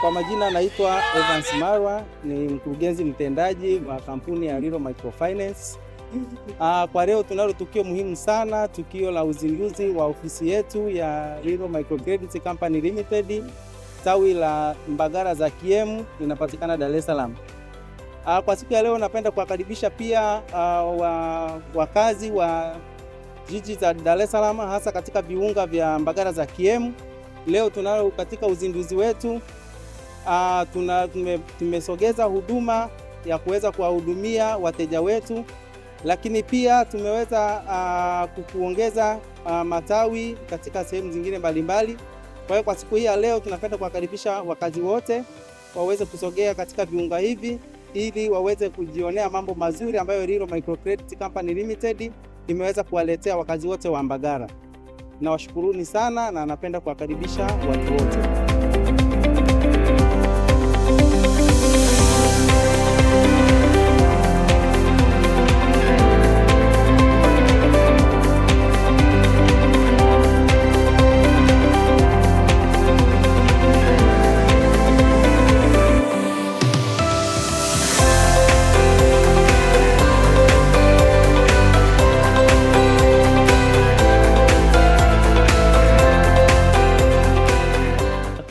Kwa majina naitwa Evans Marwa, ni mkurugenzi mtendaji wa kampuni ya Lilo Microfinance. Kwa leo tunalo tukio muhimu sana, tukio la uzinduzi wa ofisi yetu ya Lilo Microcredit Company Limited, tawi la Mbagala ZAKIEM, linapatikana Dar es Salaam. Kwa siku ya leo napenda kuwakaribisha pia wakazi wa jiji za Dar es Salaam, hasa katika viunga vya Mbagala ZAKIEM. Leo tunalo katika uzinduzi wetu tumesogeza huduma ya kuweza kuwahudumia wateja wetu, lakini pia tumeweza kuongeza matawi katika sehemu zingine mbalimbali. Kwa hiyo kwa siku hii ya leo tunapenda kuwakaribisha wakazi wote waweze kusogea katika viunga hivi ili waweze kujionea mambo mazuri ambayo Lilo Microcredit Company Limited imeweza kuwaletea wakazi wote wa Mbagala. Nawashukuruni sana na napenda kuwakaribisha watu wote.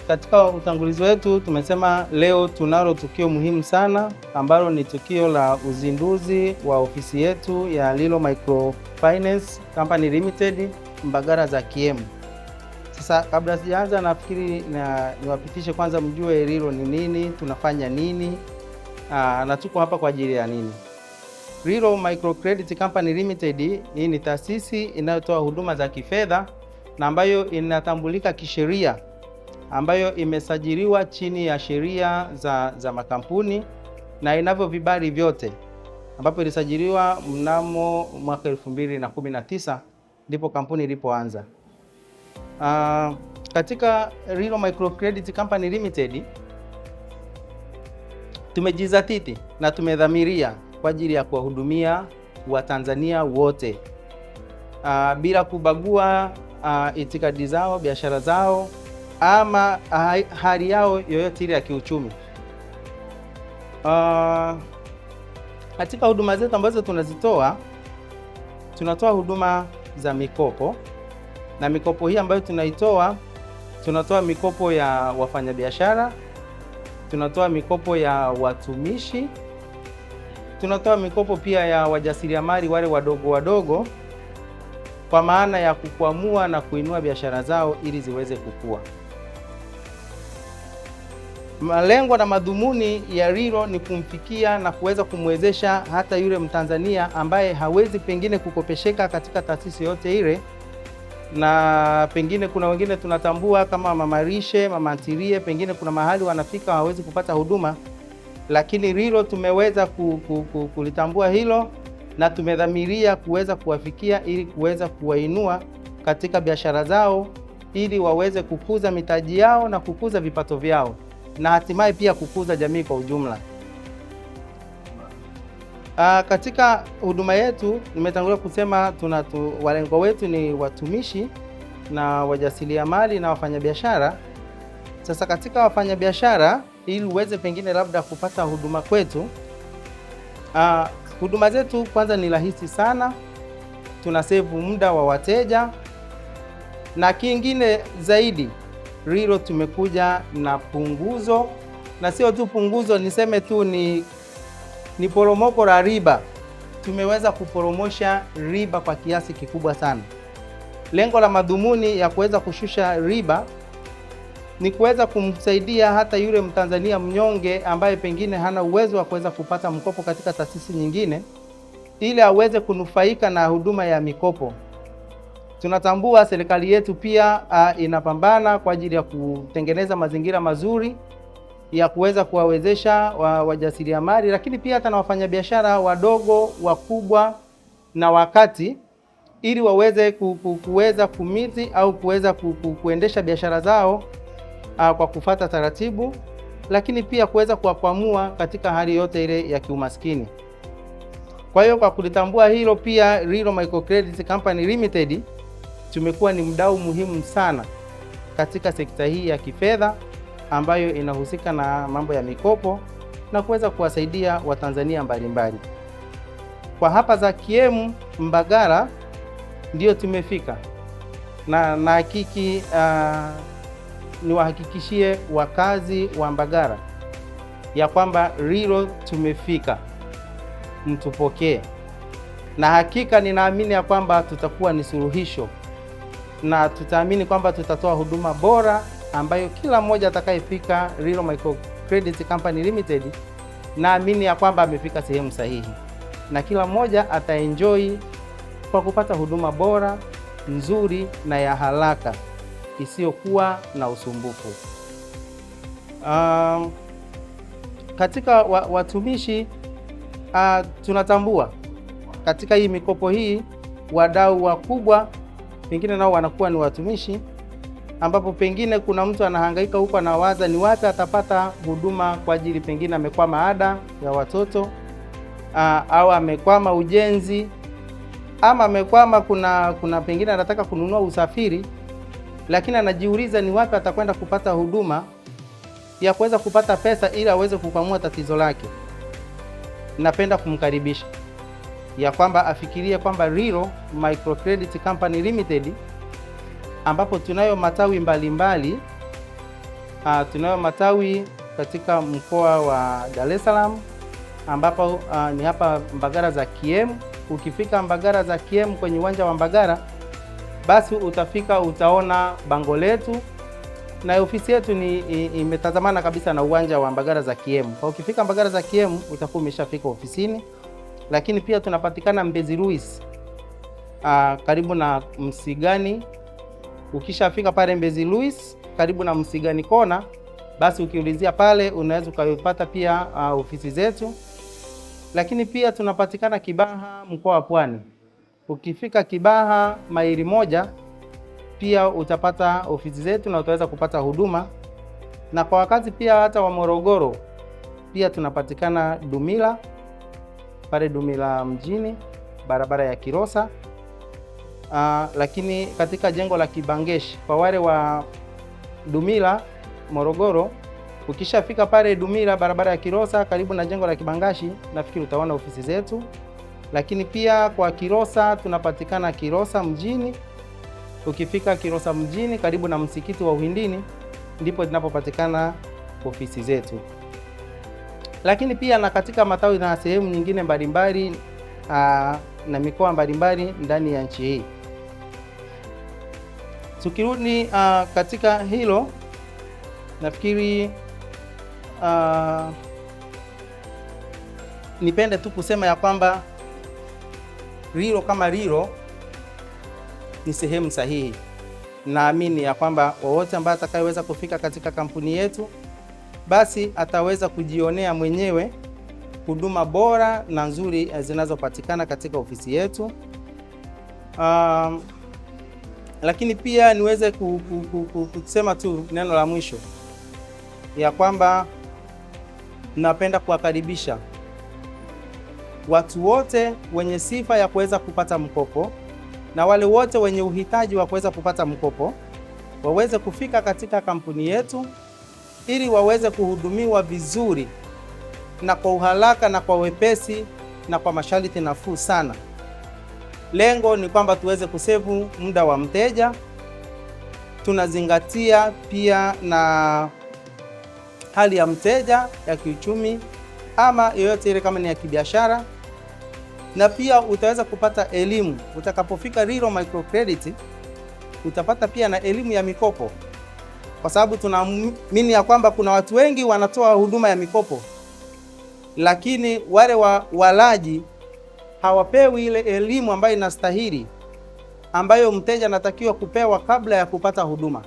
Katika utangulizi wetu tumesema leo tunalo tukio muhimu sana ambalo ni tukio la uzinduzi wa ofisi yetu ya Lilo Microfinance Company Limited Mbagala ZAKIEM. Sasa kabla sijaanza, nafikiri niwapitishe kwanza mjue Lilo ni nini, tunafanya nini, na tuko hapa kwa ajili ya nini. Lilo Microcredit Company Limited hii ni taasisi inayotoa huduma za kifedha na ambayo inatambulika kisheria, ambayo imesajiliwa chini ya sheria za makampuni na inavyo vibali vyote, ambapo ilisajiliwa mnamo mwaka 2019 ndipo kampuni ilipoanza. Katika Lilo Microcredit Company Limited tumejizatiti na tumedhamiria kwa ajili ya kuwahudumia Watanzania wote bila kubagua itikadi zao, biashara zao ama hali yao yoyote ile ya kiuchumi. Katika huduma zetu ambazo tunatoa huduma za mikopo, na mikopo hii ambayo tunatoa mikopo ya wafanyabiashara, tunatoa mikopo ya watumishi, tunatoa mikopo pia ya wajasiriamali wale wadogo wadogo, kwa maana ya kukwamua na kuinua biashara zao ili ziweze kukua. Malengo na madhumuni ya Lilo ni kumfikia na kuweza kumwezesha hata yule Mtanzania ambaye hawezi pengine kukopesheka katika taasisi yote ile, na pengine kuna wengine tunatambua kama mama lishe, mama ntilie, pengine kuna mahali wanafika hawezi kupata huduma, lakini Lilo tumeweza kulitambua hilo na tumedhamiria kuweza kuwafikia ili kuweza kuwainua katika biashara zao ili waweze kukuza mitaji yao na kukuza vipato vyao na hatimaye pia kukuza jamii kwa ujumla. Katika huduma yetu nimetangulia kusema walengo wetu ni watumishi na wajasiriamali na wafanyabiashara. Sasa katika wafanyabiashara, ili uweze pengine labda kupata huduma kwetu, huduma zetu kwanza ni rahisi sana, tuna save muda wa wateja, na kingine zaidi Lilo tumekuja na punguzo, na sio tu punguzo, niseme tu ni poromoko la riba. Tumeweza kuporomosha riba kwa kiasi kikubwa sana. Lengo la madhumuni ya kuweza kushusha riba ni kuweza kumsaidia hata yule Mtanzania mnyonge ambaye pengine hana uwezo wa kuweza kupata mkopo katika taasisi nyingine, ili aweze kunufaika na huduma ya mikopo. Tunatambua serikali yetu pia inapambana kwa ajili ya kutengeneza mazingira mazuri ya kuweza kuwawezesha wajasiriamali, lakini pia hata na wafanyabiashara wadogo, wakubwa na wakati, ili waweze kuweza kumiti au kuweza kuendesha biashara zao kwa kufuata taratibu, lakini pia kuweza kuwakwamua katika hali yote ile ya kiumaskini. Kwa hiyo kwa kulitambua hilo, pia Lilo Microcredit Company Limited tumekuwa ni mdau muhimu sana katika sekta hii ya kifedha ambayo inahusika na mambo ya mikopo na kuweza kuwasaidia Watanzania mbalimbali. Kwa hapa Zakiem Mbagala ndio tumefika, na hakiki niwahakikishie wakazi wa Mbagala ya kwamba Rilo tumefika, mtupokee, na hakika ninaamini ya kwamba tutakuwa ni suluhisho, na tutaamini kwamba tutatoa huduma bora ambayo kila mmoja atakayefika Rilo Microcredit Company Limited, naamini ya kwamba amefika sehemu sahihi, na kila mmoja ataenjoy kwa kupata huduma bora, nzuri na ya haraka isiyokuwa na usumbufu. Katika watumishi tunatambua katika hii mikopo hii wadau wakubwa pengine nao wanakuwa ni watumishi, ambapo pengine kuna mtu anahangaika huko anawaza ni wapi atapata huduma kwa ajili, pengine amekwama ada ya watoto au amekwama ujenzi, ama amekwama kuna pengine anataka kununua usafiri, lakini anajiuliza ni wapi atakwenda kupata huduma ya kuweza kupata pesa ili aweze kukwamua tatizo lake. Napenda kumkaribisha ya kwamba afikirie kwamba Rilo Microcredit Company Limited, ambapo tunayo matawi mbalimbali. Tunayo matawi katika mkoa wa Dar es Salaam, ambapo ni hapa Mbagala Zakiem. Ukifika Mbagala Zakiem kwenye uwanja wa Mbagala, basi utafika utaona bango letu, na ofisi yetu imetazamana kabisa na uwanja wa Mbagala Zakiem. Kwa ukifika Mbagala Zakiem utakuwa umeshafika ofisini. Lakini pia tunapatikana Mbezi Luis, karibu na Msigani. Ukishafika pale Mbezi Luis karibu na Msigani kona, basi ukiulizia pale unaweza ukapata pia ofisi zetu. Lakini pia tunapatikana Kibaha, mkoa wa Pwani. Ukifika Kibaha maili moja pia utapata ofisi zetu na utaweza kupata huduma. Na kwa wakazi pia hata wa Morogoro pia tunapatikana Dumila, pale Dumila mjini, barabara ya Kilosa. Lakini katika jengo la Kibangeshi, kwa wale wa Dumila Morogoro, ukishafika pale Dumila barabara ya Kilosa karibu na jengo la Kibangashi, nafikiri utaona ofisi zetu. Lakini pia kwa Kilosa tunapatikana Kilosa mjini. Ukifika Kilosa mjini karibu na msikiti wa Uhindini ndipo zinapopatikana ofisi zetu. Lakini pia na katika matawi na sehemu nyingine mbalimbali na mikoa mbalimbali ndani ya nchi hii. Tukirudi katika hilo, nafikiri nipende tu kusema ya kwamba Rilo kama Rilo ni sehemu sahihi. Naamini ya kwamba wowote ambaye atakayeweza kufika katika kampuni yetu, basi ataweza kujionea mwenyewe huduma bora na nzuri zinazopatikana katika ofisi yetu. Lakini pia niweze kusema tu neno la mwisho ya kwamba napenda kuwakaribisha watu wote wenye sifa ya kuweza kupata mkopo na wale wote wenye uhitaji wa kuweza kupata mkopo waweze kufika katika kampuni yetu ili waweze kuhudumiwa vizuri na kwa uharaka na kwa wepesi na kwa masharti nafuu sana. Lengo ni kwamba tuweze kusevu muda wa mteja. Tunazingatia pia na hali ya mteja ya kiuchumi ama yoyote ile kama ni ya kibiashara. Na pia utaweza kupata elimu. Utakapofika Rilo Microcredit utapata pia na elimu ya mikopo, kwa sababu tunaamini ya kwamba kuna watu wengi wanatoa huduma ya mikopo, lakini wale walaji hawapewi ile elimu ambayo inastahili, ambayo mteja anatakiwa kupewa kabla ya kupata huduma.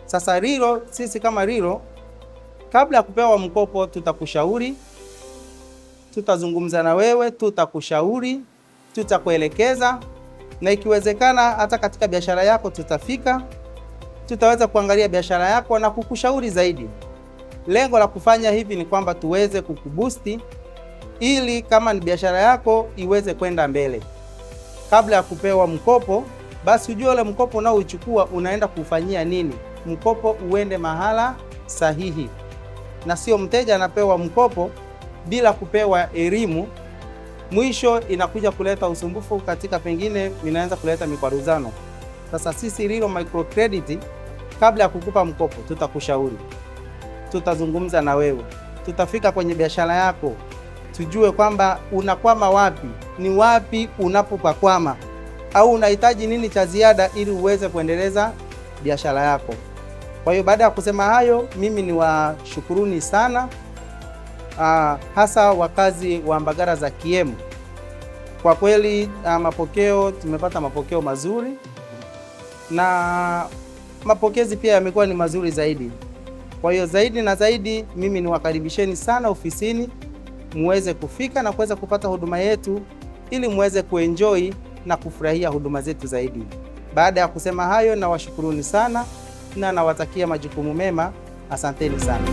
Sasa Rilo, sisi kama Rilo, kabla ya kupewa mkopo tutakushauri, tutazungumza na wewe, tutakushauri, tutakuelekeza, na ikiwezekana hata katika biashara yako tutafika, tutaweza kuangalia biashara yako na kukushauri zaidi. Lengo la kufanya hivi ni kwamba tuweze kukubusti ili kama ni biashara yako iweze kwenda mbele. Kabla ya kupewa mkopo, basi ujue ule mkopo unaochukua unaenda kufanyia nini. Mkopo uende mahala sahihi, na sio mteja anapewa mkopo bila kupewa elimu. Mwisho inakuja kuleta usumbufu katika, pengine inaanza kuleta mikwaruzano. Sasa sisi Lilo Microcredit, kabla ya kukupa mkopo, tutakushauri, tutazungumza na wewe, tutafika kwenye biashara yako, tujue kwamba unakwama wapi, ni wapi unapopakwama, au unahitaji nini cha ziada ili uweze kuendeleza biashara yako. Kwa hiyo baada ya kusema hayo, mimi ni washukuruni sana, hasa wakazi wa Mbagala za Kiemu. Kwa kweli mapokeo, tumepata mapokeo mazuri na mapokezi pia yamekuwa ni mazuri zaidi. Kwa hiyo zaidi na zaidi, mimi niwakaribisheni sana ofisini, muweze kufika na kuweza kupata huduma yetu ili muweze kuenjoy na kufurahia huduma zetu zaidi. Baada ya kusema hayo, na washukuruni sana na nawatakia majukumu mema. Asanteni sana.